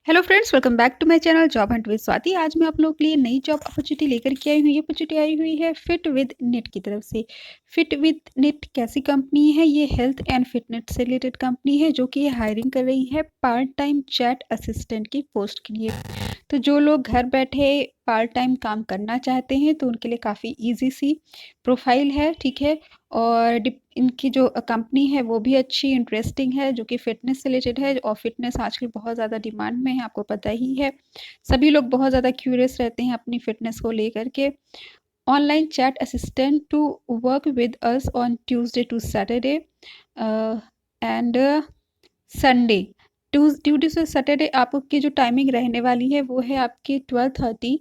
Hello friends, welcome back to my channel job hunt with Swati. आज मैं आप लोगों के लिए नई जॉब अपॉर्चुनिटी लेकर के आई हूँ। ये अपॉर्चुनिटी आई हुई है फिट विद नेट की तरफ से। फिट विद नेट कैसी कंपनी है? ये हेल्थ एंड फिटनेस से रिलेटेड कंपनी है जो कि ये हायरिंग कर रही है पार्ट टाइम चैट असिस्टेंट की पोस्ट के लिए। तो जो लोग घर बैठे पार्ट टाइम काम करना चाहते हैं तो उनके लिए काफ़ी इजी सी प्रोफाइल है, ठीक है। और इनकी जो कंपनी है वो भी अच्छी इंटरेस्टिंग है, जो कि फ़िटनेस से रिलेटेड है और फ़िटनेस आजकल बहुत ज़्यादा डिमांड में है, आपको पता ही है। सभी लोग बहुत ज़्यादा क्यूरियस रहते हैं अपनी फ़िटनेस को लेकर के। Online chat assistant to work with us on Tuesday to Saturday and Sunday. Tuesday से सैटरडे आपकी जो टाइमिंग रहने वाली है वो है आपकी 12:30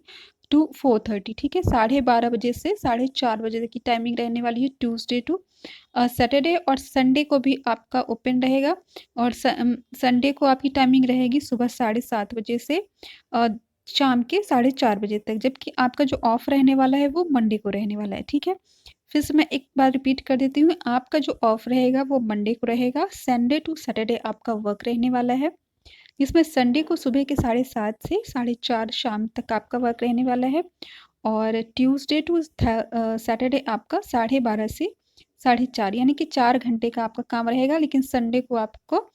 टू 4:30, ठीक है। 12:30 बजे से 4:30 बजे तक की टाइमिंग रहने वाली है ट्यूसडे टू सैटरडे। और संडे को भी आपका ओपन रहेगा और संडे को आपकी टाइमिंग रहेगी सुबह 7:30 बजे से अ, शाम के 4:30 बजे तक, जबकि आपका जो ऑफ रहने वाला है वो मंडे को रहने वाला है, ठीक है। फिर से मैं एक बार रिपीट कर देती हूँ, आपका जो ऑफ रहेगा वो मंडे को रहेगा। संडे टू सैटरडे आपका वर्क रहने वाला है, जिसमें संडे को सुबह के 7:30 से 4:30 शाम तक आपका वर्क रहने वाला है। और ट्यूसडे टू सैटरडे आपका 12:30 से 4:30, यानी कि 4 घंटे का आपका काम रहेगा, लेकिन संडे को आपको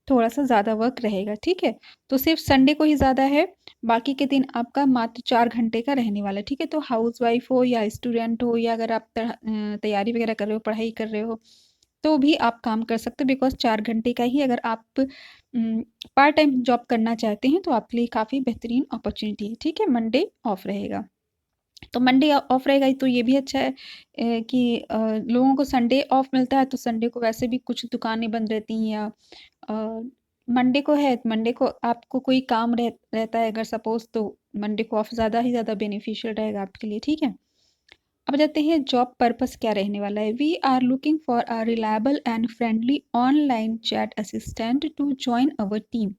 थोड़ा-सा ज़्यादा वर्क रहेगा, ठीक है। तो सिर्फ संडे को ही ज़्यादा है, बाकी के दिन आपका मात्र 4 घंटे का रहने वाला है, ठीक है। तो हाउसवाइफ हो या स्टूडेंट हो या अगर आप तैयारी वगैरह कर रहे हो, पढ़ाई कर रहे हो, तो भी आप काम कर सकते हो, बिकॉज़ 4 घंटे का ही अगर आप पार्ट टाइम जॉब करना चाहते हैं तो आपके लिए काफ़ी बेहतरीन अपॉर्च्युनिटी है, ठीक है। मंडे ऑफ रहेगा। तो मंडे ऑफ रहेगा तो ये भी अच्छा है कि लोगों को संडे ऑफ मिलता है, तो संडे को वैसे भी कुछ दुकानें बंद रहती हैं या मंडे को है, मंडे को आपको कोई काम रहता है अगर सपोज़, तो मंडे को ऑफ ज़्यादा ही ज़्यादा बेनिफिशियल रहेगा आपके लिए, ठीक है। अब जाते हैं जॉब पर्पस क्या रहने वाला है। We are looking for a reliable and friendly online chat assistant to join our team.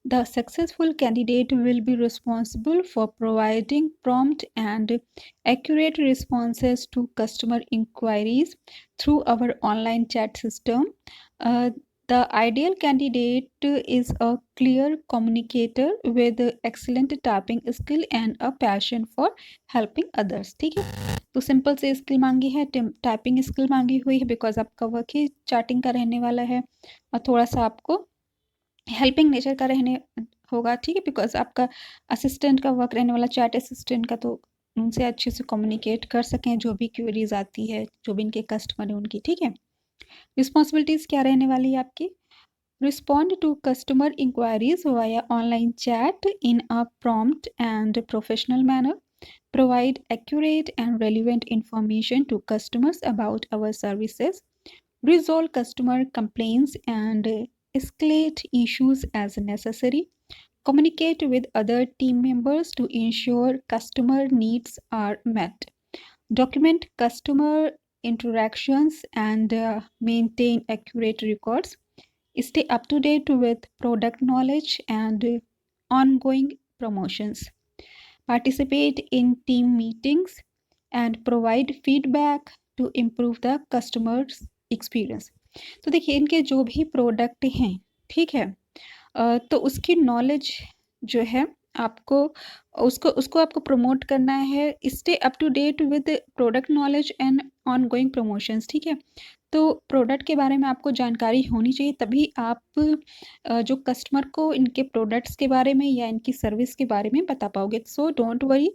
The successful candidate will be responsible for providing prompt and accurate responses to customer inquiries through our online chat system. Uh, the ideal candidate is a clear communicator with excellent typing skill and a passion for helping others, ठीक है। तो simple से skill मांगी है, typing skill मांगी हुई है, because आपका वर्क ही चैटिंग का रहने वाला है। और थोड़ा सा आपको हेल्पिंग नेचर का रहने होगा, ठीक है, बिकॉज आपका असिस्टेंट का वर्क रहने वाला चैट असिस्टेंट का, तो उनसे अच्छे से कम्युनिकेट कर सकें जो भी क्वेरीज आती है, जो भी इनके कस्टमर है उनकी, ठीक है। रिस्पॉन्सिबिलिटीज़ क्या रहने वाली है आपकी? Respond to customer inquiries via online chat in a prompt and professional manner, provide accurate and relevant information to customers about our services, resolve customer complaints and escalate issues as necessary, communicate with other team members to ensure customer needs are met, document customer interactions and maintain accurate records, stay up to date with product knowledge and ongoing promotions, participate in team meetings and provide feedback to improve the customer's experience। तो देखिए इनके जो भी product हैं, ठीक है, तो उसकी नॉलेज जो है आपको उसको उसको आपको प्रमोट करना है। Stay up to date with product knowledge and ongoing promotions, ठीक है। तो प्रोडक्ट के बारे में आपको जानकारी होनी चाहिए, तभी आप जो कस्टमर को इनके प्रोडक्ट्स के बारे में या इनकी सर्विस के बारे में बता पाओगे। सो डोंट वरी,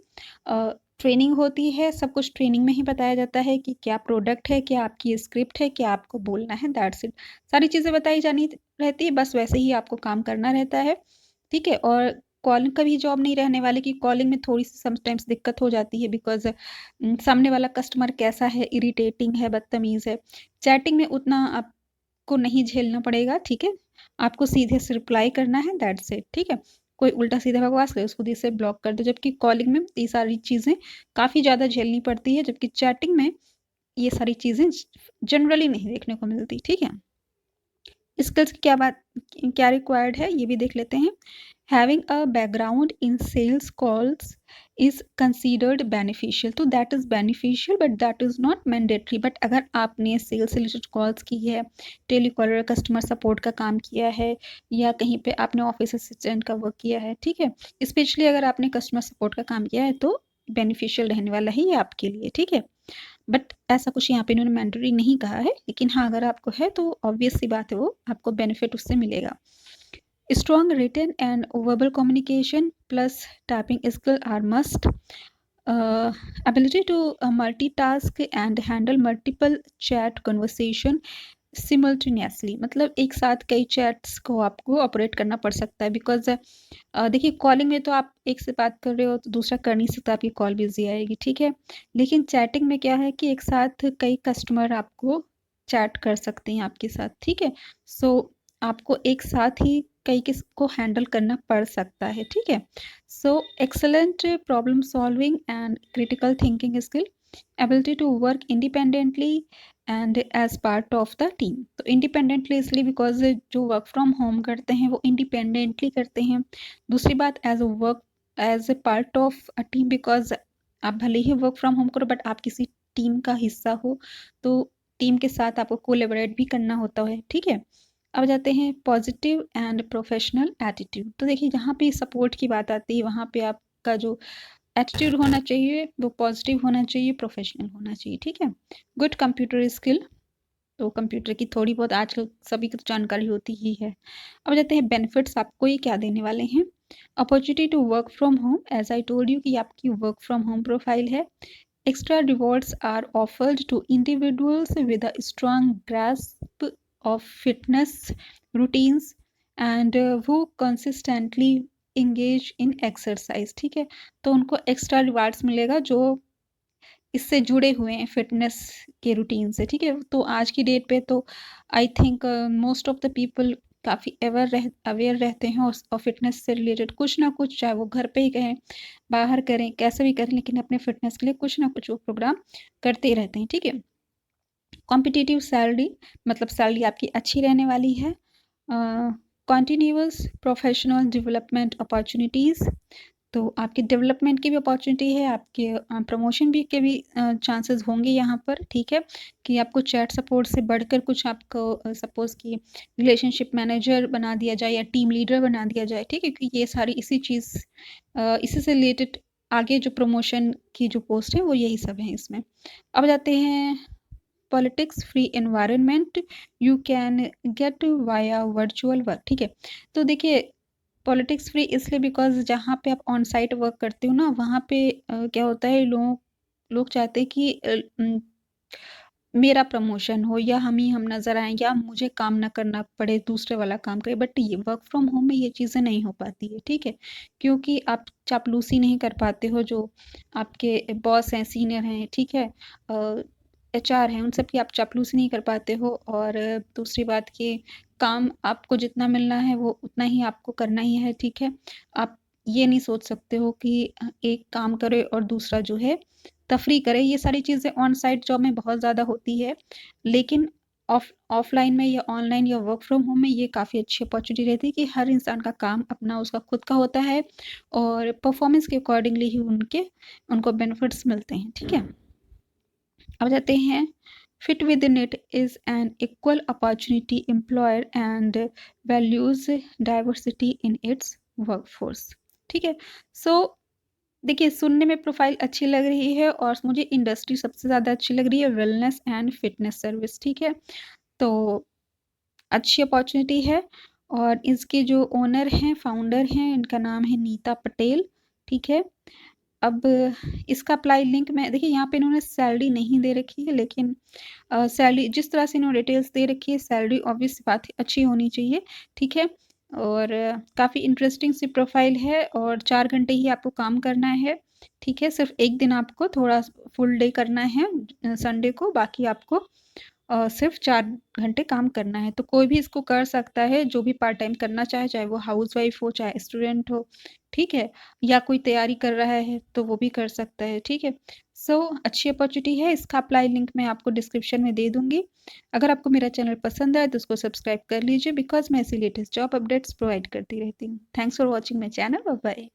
ट्रेनिंग होती है, सब कुछ ट्रेनिंग में ही बताया जाता है कि क्या प्रोडक्ट है, क्या आपकी स्क्रिप्ट है, क्या आपको बोलना है, दैट्स इट। सारी चीज़ें बताई जानी रहती है, बस वैसे ही आपको काम करना रहता है, ठीक है। और कॉलिंग का भी जॉब नहीं रहने वाली कि कॉलिंग में थोड़ी-सी समटाइम्स दिक्कत हो जाती है, बिकॉज़ सामने वाला कस्टमर कैसा है, इरिटेटिंग है, बदतमीज़ है। चैटिंग में उतना आपको नहीं झेलना पड़ेगा, ठीक है। आपको सीधे से रिप्लाई करना है, दैट्स इट, ठीक है। कोई उल्टा-सीधा बकवास करे उसको दिल से ब्लॉक कर दो, जबकि कॉलिंग में ये सारी चीज़ें काफ़ी ज़्यादा झेलनी पड़ती है, जबकि चैटिंग में ये सारी चीज़ें जनरली नहीं देखने को मिलती, ठीक है। स्किल्स की क्या रिक्वायर्ड है ये भी देख लेते हैं। Having a background in sales calls is considered beneficial, तो that is beneficial but that is not mandatory. but अगर आपने सेल्स से रिलेटेड कॉल्स की है, टेलीकॉलर कस्टमर सपोर्ट का काम किया है, या कहीं पे आपने ऑफिस असिस्टेंट का वर्क किया है, ठीक है, स्पेशली अगर आपने कस्टमर सपोर्ट का काम किया है तो बेनिफिशियल रहने वाला है ये आपके लिए, ठीक है। बट ऐसा कुछ यहाँ पे इन्होंने मैंडेटरी नहीं कहा है, लेकिन हाँ अगर आपको है तो ऑब्वियस सी बात है वो आपको बेनिफिट उससे मिलेगा। Strong written and verbal communication plus typing skill are must. Ability to multitask and handle multiple chat conversation simultaneously, मतलब एक साथ कई चैट्स को आपको ऑपरेट करना पड़ सकता है, बिकॉज देखिए कॉलिंग में तो आप एक से बात कर रहे हो तो दूसरा कर नहीं सकता, आपकी कॉल बिजी आएगी, ठीक है। लेकिन चैटिंग में क्या है कि एक साथ कई कस्टमर आपको चैट कर सकते हैं आपके साथ, ठीक है। सो आपको एक साथ ही कई किस को हैंडल करना पड़ सकता है, ठीक है। So excellent problem solving and critical thinking skill, ability to work independently and as part of the team. तो इंडिपेंडेंटली इसलिए बिकॉज जो वर्क फ्रॉम होम करते हैं वो इंडिपेंडेंटली करते हैं। दूसरी बात as a part of a team, because आप भले ही वर्क फ्रॉम होम करो बट आप किसी टीम का हिस्सा हो, तो टीम के साथ आपको कोलेबोरेट भी करना होता है, ठीक है। अब जाते हैं पॉजिटिव एंड प्रोफेशनल एटीट्यूड। तो देखिए जहाँ पे सपोर्ट की बात आती है वहाँ पे आपका जो एटीट्यूड होना चाहिए वो पॉजिटिव होना चाहिए, प्रोफेशनल होना चाहिए, ठीक है। गुड कंप्यूटर स्किल, तो कंप्यूटर की थोड़ी बहुत आजकल सभी की तो जानकारी होती ही है। अब जाते हैं बेनिफिट्स आपको ये क्या देने वाले हैं। Opportunity to work from home, as I told you कि आपकी वर्क फ्रॉम होम प्रोफाइल है। Extra rewards are offered to individuals with a strong grasp of fitness routines and वो कंसिस्टेंटली इंगेज इन एक्सरसाइज, ठीक है। तो उनको extra rewards मिलेगा जो इससे जुड़े हुए हैं फिटनेस के रूटीन से, ठीक है। तो आज की डेट पे तो I think most of the people काफ़ी अवेयर रहते हैं और फिटनेस से रिलेटेड कुछ ना कुछ, चाहे वो घर पे ही करें बाहर करें कैसे भी करें, लेकिन अपने फिटनेस के लिए कुछ ना कुछ वो प्रोग्राम करते ही रहते हैं, ठीक है। कॉम्पिटिटिव सैलरी, मतलब सैलरी आपकी अच्छी रहने वाली है। कॉन्टीन्यूअस प्रोफेशनल डेवलपमेंट अपॉर्चुनिटीज़, तो आपकी डेवलपमेंट की भी अपॉर्चुनिटी है, आपके प्रमोशन भी के भी चांसेस होंगे यहाँ पर, ठीक है। कि आपको चैट सपोर्ट से बढ़कर कुछ आपको सपोज़ कि रिलेशनशिप मैनेजर बना दिया जाए या टीम लीडर बना दिया जाए, ठीक है। क्योंकि ये सारी इसी से रिलेटेड आगे जो प्रमोशन की जो पोस्ट है वो यही सब है इसमें। अब जाते हैं politics free environment you can get via virtual work, ठीक है। तो देखिए पॉलिटिक्स फ्री इसलिए बिकॉज जहाँ पे आप ऑन साइट वर्क करते हो ना वहाँ पे क्या होता है, लोग लोग चाहते हैं कि मेरा प्रमोशन हो या हम नज़र आएँ या मुझे काम ना करना पड़े, दूसरे वाला काम करे। बट ये वर्क फ्रॉम होम में ये चीज़ें नहीं हो पाती है, ठीक है। क्योंकि आप चापलूसी नहीं कर पाते हो, जो आपके बॉस हैं, सीनियर हैं, ठीक है, एचआर हैं, उन सब की आप चापलूसी नहीं कर पाते हो। और दूसरी बात कि काम आपको जितना मिलना है वो उतना ही आपको करना ही है, ठीक है। आप ये नहीं सोच सकते हो कि एक काम करे और दूसरा जो है तफरी करे। ये सारी चीज़ें ऑन साइट जॉब में बहुत ज़्यादा होती है, लेकिन ऑफलाइन में या ऑनलाइन या वर्क फ्रॉम होम में ये काफ़ी अच्छी अपॉर्चुनिटी रहती है कि हर इंसान का काम अपना उसका खुद का होता है और परफॉर्मेंस के अकॉर्डिंगली ही उनको बेनिफिट्स मिलते हैं, ठीक है। अब जाते हैं fit with it is an equal opportunity employer and values diversity in its workforce, ठीक है। सो देखिए सुनने में प्रोफाइल अच्छी लग रही है और मुझे इंडस्ट्री सबसे ज़्यादा अच्छी लग रही है, वेलनेस एंड फिटनेस सर्विस, ठीक है। तो अच्छी अपॉर्चुनिटी है और इसके जो ओनर हैं, फाउंडर हैं, इनका नाम है नीता पटेल, ठीक है। अब इसका अप्लाई लिंक मैं देखिए यहाँ पे इन्होंने सैलरी नहीं दे रखी है, लेकिन सैलरी जिस तरह से इन्होंने डिटेल्स दे रखी है सैलरी ऑब्वियस बात है अच्छी होनी चाहिए, ठीक है। और काफ़ी इंटरेस्टिंग सी प्रोफाइल है और 4 घंटे ही आपको काम करना है, ठीक है। सिर्फ एक दिन आपको थोड़ा फुल डे करना है संडे को, बाकी आपको सिर्फ 4 घंटे काम करना है। तो कोई भी इसको कर सकता है जो भी पार्ट टाइम करना चाहे, चाहे वो हाउसवाइफ हो चाहे स्टूडेंट हो, ठीक है? या कोई तैयारी कर रहा है तो वो भी कर सकता है, ठीक है? सो अच्छी अपॉर्च्युनिटी है, इसका अप्लाई लिंक मैं आपको डिस्क्रिप्शन में दे दूँगी। अगर आपको मेरा चैनल पसंद आए तो उसको सब्सक्राइब कर लीजिए बिकॉज़ मैं ऐसी लेटेस्ट जॉब अपडेट्स प्रोवाइड करती रहती हूँ। Thanks for watching my channel, bye bye.